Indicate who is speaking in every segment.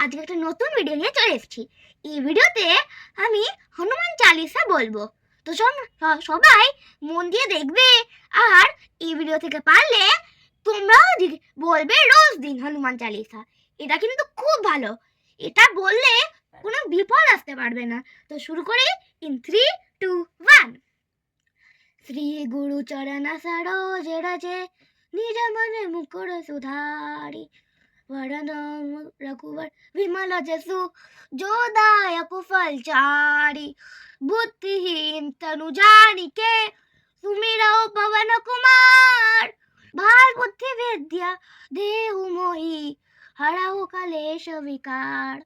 Speaker 1: আজকে একটা নতুন ভিডিও নিয়ে চলে এসেছি। এই ভিডিওতে আমি হনুমান চালিসা বলবো, তো সবাই মন দিয়ে দেখবে। আর এই ভিডিও থেকে পারলে তোমরাও বলবে রোজ দিন হনুমান চালিসা। এটা কিন্তু খুব ভালো, এটা বললে কোনো বিপদ আসতে পারবে না। তো শুরু করি ইন 3, 2, 1। শ্রী গুরু চরণ সরোজ রজে নিজ মনে মুকুर सुधारी वरण रघुवर विमल जसु जो दायक फलचारी बुद्धिहीन तनु जानिके सुमिरौ पवन कुमार बाल बुद्धि विद्या देहु मोहि हरहु कलेश विकार।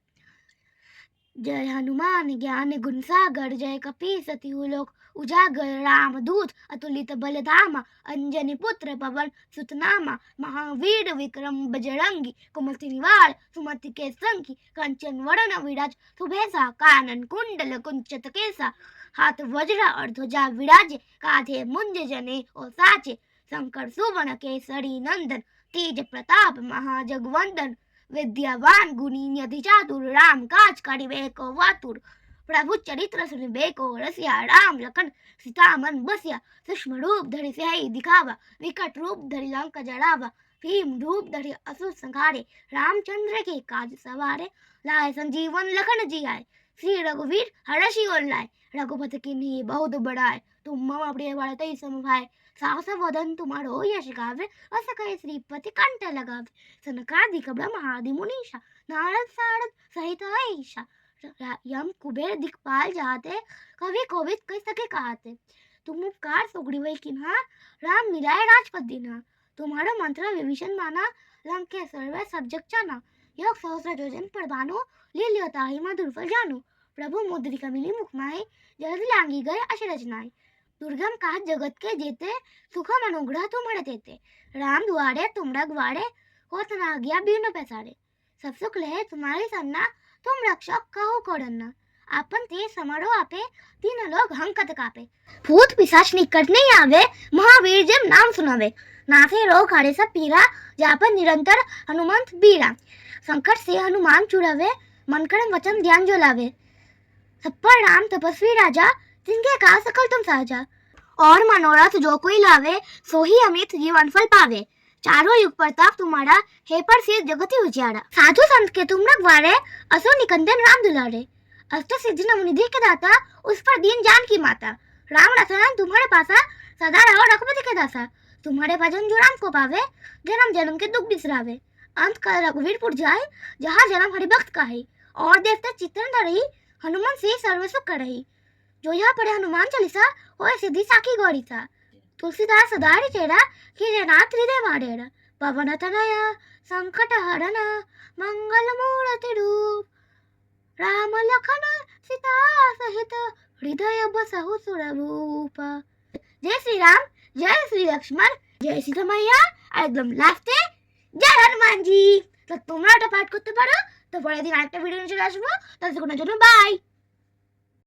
Speaker 1: जय हनुमान ज्ञान गुण सागर जय कपीस तिहु लोक उजागर राम दूत अतुलित बलधामा अंजनी पुत्र पवन सुतनामा महावीर विक्रम बजरंगी कुमति निवार सुमति के संगी कंचन वरण विराज सुभेसा कानन कुंडल कुंचित केसा हाथ वज्र और ध्वजा विराजे कांधे मुंज जने और साचे शंकर सुवर्ण केसरी नंदन तेज प्रताप महाजगवंदन विद्यावान गुणी निधि चातुर राम काज करिबे को वातुर प्रभु चरित्र सुनिबे को रसिया राम लखन सीता मन बसिया सूक्ष्म रूप धरि सियाई दिखावा विकट रूप धरि लंका जड़ावा भीम रूप धरि असुर संहारे रामचंद्र के काज सवारे लाए संजीवन लखन जी आए श्री रघुवीर हरषि और लाए रघुपति की नी बहुत बड़ाए तुम मम प्रिय भरत समभाए साहस वदन तुम्हारो यश गावे अस कहे श्रीपति कंठ लगावे सनकादिक ब्रह्मादि मुनीषा नारद सारद सहित ईशा यम कुबेर दिखपाल जाते कवि कोविद कह सके कहते तुम उपकार सुगड़ी वही किन्हा राम मिलाए राजपद दीना तुम्हारो मंत्र विभीषण माना लंके सर्वे सब जग जाना योग सहस्र योजन पर बानो ले लियो ताहि मधुर फल जानो प्रभु मुद्रिका मिली मुख माहे जल्दी लांगी गए अश रचनाए दुर्गम काज जगत के जेते सुखम अनुग्रह तुम्हारे देते राम दुआरे तुम रघुवारे होत न गया बीन पैसारे सब सुख लहे तुम्हारी सन्ना तुम रक्षक कहो कोडन्ना आपन ते समारो आपे तीन लोग हंकत कापे भूत पिशाच निकट नहीं आवे महावीर जब नाम सुनावे नाथे रोग हरे सब पीरा जापन निरंतर हनुमंत बीरा संकट से हनुमान छुड़ावे मन कर्म वचन ध्यान जो लावे सब पर राम तपस्वी राजा जिनके का सकल तुम साजा और मनोरथ जो कोई लावे सो ही अमित जीवन फल पावे चारों युग प्रताप तुम्हारा हे पर सिर जगति उजियारा साधु संत के तुम रखवारे असुर निकंदन राम दुलारे अष्ट सिद्धि नवनिधि के दाता उस पर दीन जान की माता राम रतन तुम्हारे पासा सदा रहो रघुपति के दासा तुम्हारे भजन जो राम को पावे जन्म जन्म के दुख बिसरावे अंत काल रघुवीरपुर जाए जहाँ जन्म हरिभक्त का है और देवता चित्तन रही हनुमान से सर्व सुख कर रही जो यहाँ पढ़े हनुमान चालीसा होए सिद्धि साखी गौरी था तुलसीदास सदारी चेरा खिजनाथ हृदय मारेरा पवन तनया संकट हरण मंगल मूर्ति रूप राम लखन सीता सहित हृदय बसहु सुरभूप। जय श्री राम, जय श्री लक्ष्मण, जय सीता मैया একদম লাস্টে জয় হনুমান জি। তো তোমরা এটা পাঠ করতে পারো। তো পরের দিন আরেকটা ভিডিও নিয়ে চলে আসবো। ততক্ষণের জন্য বাই।